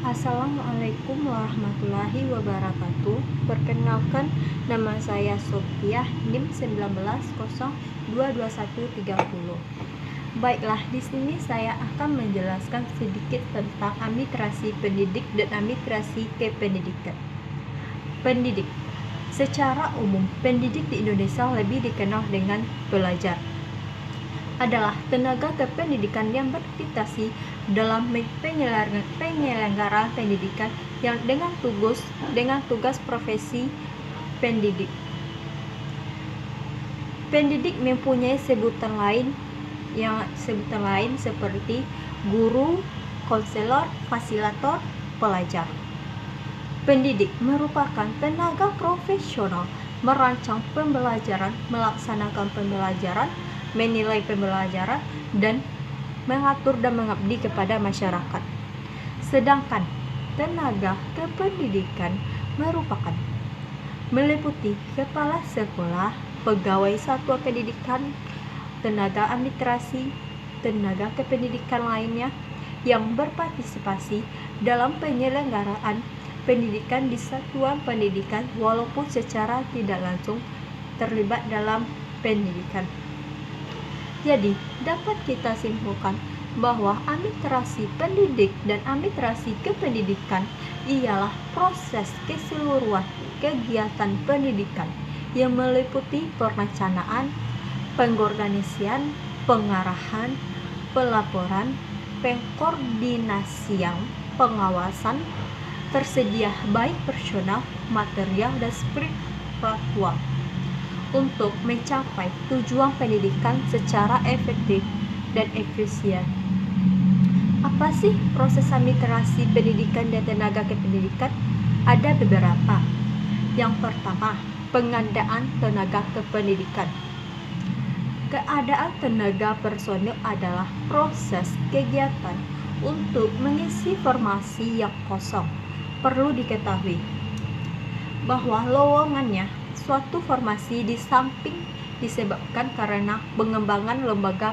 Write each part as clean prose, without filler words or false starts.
Assalamualaikum warahmatullahi wabarakatuh. Perkenalkan, nama saya Sofiah, NIM 19022130. Baiklah, di sini saya akan menjelaskan sedikit tentang administrasi pendidik dan administrasi kependidikan. Pendidik. Secara umum, pendidik di Indonesia lebih dikenal dengan pelajar. Adalah tenaga kependidikan yang berprestasi dalam penyelenggaraan pendidikan yang dengan tugas profesi pendidik. Pendidik mempunyai sebutan lain seperti guru, konselor, fasilitator, pelajar. Pendidik merupakan tenaga profesional merancang pembelajaran, melaksanakan pembelajaran, menilai pembelajaran, dan mengatur dan mengabdi kepada masyarakat. Sedangkan tenaga kependidikan merupakan meliputi kepala sekolah, pegawai satuan pendidikan, tenaga administrasi, tenaga kependidikan lainnya yang berpartisipasi dalam penyelenggaraan pendidikan di satuan pendidikan walaupun secara tidak langsung terlibat dalam pendidikan. Jadi, dapat kita simpulkan bahwa administrasi pendidik dan administrasi kependidikan ialah proses keseluruhan kegiatan pendidikan yang meliputi perencanaan, pengorganisasian, pengarahan, pelaporan, pengkoordinasian, pengawasan, tersedia baik personal, material, dan spiritual untuk mencapai tujuan pendidikan secara efektif dan efisien. Apa sih proses administrasi pendidikan dan tenaga kependidikan? Ada beberapa. Yang pertama, pengadaan tenaga kependidikan. Keadaan tenaga personil adalah proses kegiatan untuk mengisi formasi yang kosong. Perlu diketahui bahwa lowongannya suatu formasi di samping disebabkan karena pengembangan lembaga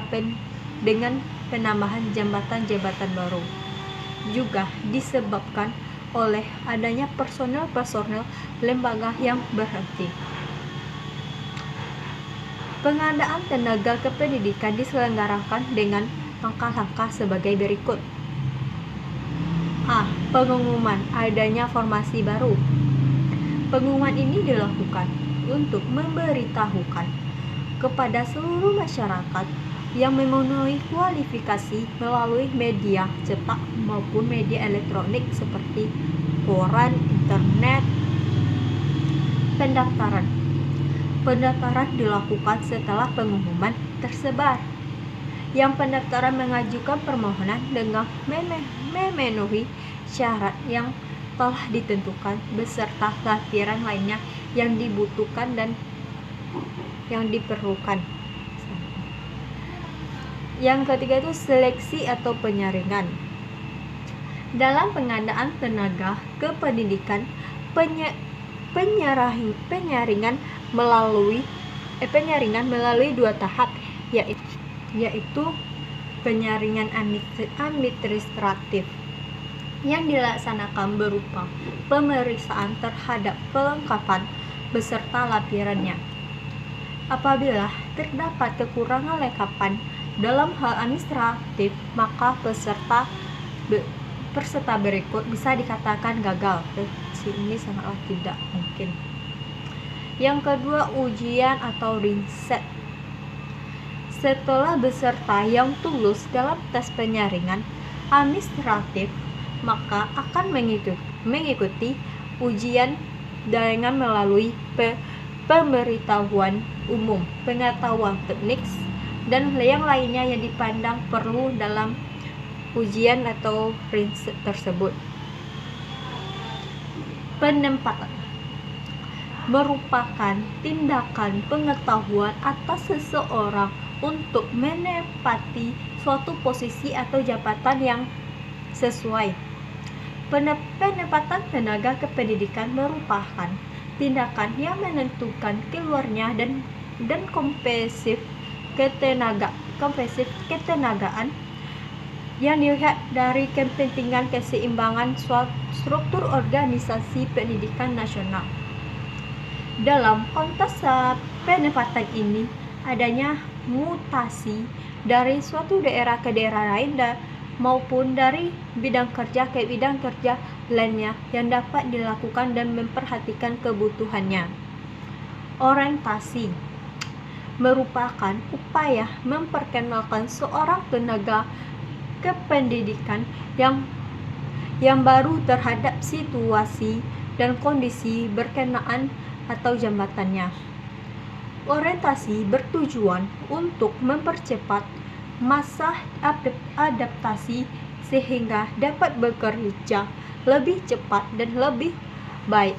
dengan penambahan jabatan-jabatan baru, juga disebabkan oleh adanya personel lembaga yang berhenti. Pengadaan tenaga kependidikan diselenggarakan dengan langkah-langkah sebagai berikut. A. Pengumuman adanya formasi baru. Pengumuman ini dilakukan untuk memberitahukan kepada seluruh masyarakat yang memenuhi kualifikasi melalui media cetak maupun media elektronik seperti koran, internet. Pendaftaran dilakukan setelah pengumuman tersebar. Yang pendaftaran mengajukan permohonan dengan memenuhi syarat yang telah ditentukan beserta lampiran lainnya yang dibutuhkan dan yang diperlukan. Yang ketiga itu seleksi atau penyaringan. Dalam pengadaan tenaga kependidikan, penyaringan melalui dua tahap, yaitu penyaringan administratif yang dilaksanakan berupa pemeriksaan terhadap kelengkapan beserta lampirannya. Apabila terdapat kekurangan lengkapan dalam hal administratif, maka peserta berikut bisa dikatakan gagal. Ini sangatlah tidak mungkin. Yang kedua, ujian atau riset. Setelah peserta yang tulus dalam tes penyaringan administratif, maka akan mengikuti ujian dengan melalui pemberitahuan umum, pengetahuan teknik, dan yang lainnya yang dipandang perlu dalam ujian atau riset tersebut. Penempatan merupakan tindakan pengetahuan atas seseorang untuk menempati suatu posisi atau jabatan yang sesuai. Penempatan tenaga kependidikan merupakan tindakan yang menentukan keluarnya dan kompresif ketenagaan yang dilihat dari kepentingan keseimbangan struktur organisasi pendidikan nasional. Dalam konteks penempatan ini, adanya mutasi dari suatu daerah ke daerah lain maupun dari bidang kerja ke bidang kerja lainnya yang dapat dilakukan dan memperhatikan kebutuhannya. Orientasi merupakan upaya memperkenalkan seorang tenaga kependidikan yang baru terhadap situasi dan kondisi berkenaan atau jambatannya. Orientasi bertujuan untuk mempercepat masa adaptasi sehingga dapat bekerja lebih cepat dan lebih baik.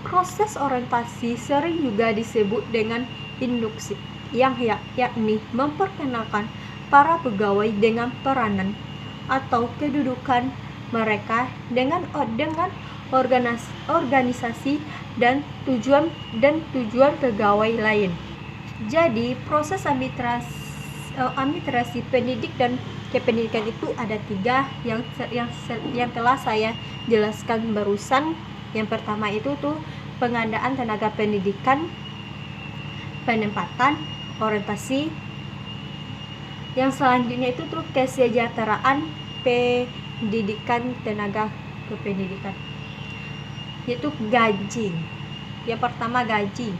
Proses orientasi sering juga disebut dengan induksi, yakni memperkenalkan para pegawai dengan peranan atau kedudukan mereka dengan organisasi dan tujuan pegawai lain. Jadi proses administrasi pendidik dan kependidikan itu ada 3 yang telah saya jelaskan barusan. Yang pertama itu pengadaan tenaga pendidikan, penempatan, orientasi. Yang selanjutnya itu kesejahteraan pendidikan tenaga kependidikan, yaitu gaji. Yang pertama, gaji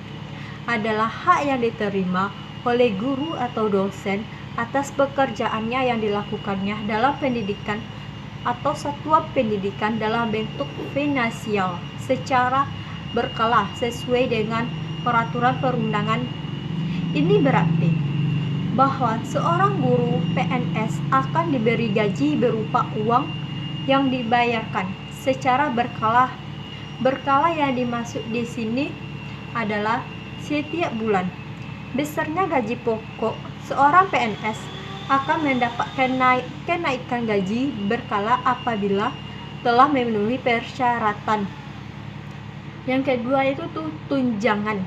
adalah hak yang diterima oleh guru atau dosen atas pekerjaannya yang dilakukannya dalam pendidikan atau satuan pendidikan dalam bentuk finansial secara berkala sesuai dengan peraturan perundangan. Ini berarti bahwa seorang guru PNS akan diberi gaji berupa uang yang dibayarkan secara berkala. Berkala yang dimaksud di sini adalah setiap bulan. Besarnya gaji pokok seorang PNS akan mendapatkan kenaikan gaji berkala apabila telah memenuhi persyaratan. Yang kedua itu tunjangan,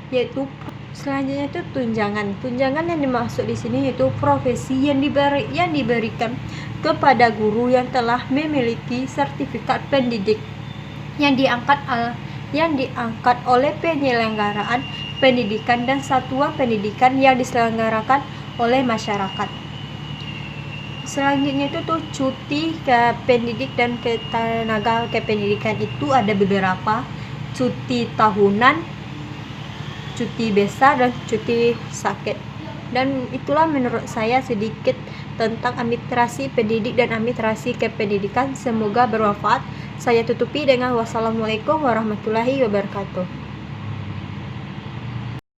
yaitu selanjutnya itu tunjangan. Tunjangan yang dimaksud di sini yaitu profesi yang diberikan kepada guru yang telah memiliki sertifikat pendidik yang diangkat oleh penyelenggaraan pendidikan dan satuan pendidikan yang diselenggarakan oleh masyarakat. Selanjutnya itu cuti ke pendidik dan ke tenaga kependidikan itu ada beberapa: cuti tahunan, cuti besar, dan cuti sakit. Dan itulah menurut saya sedikit tentang administrasi pendidik dan administrasi kependidikan. Semoga bermanfaat. Saya tutupi dengan wassalamualaikum warahmatullahi wabarakatuh.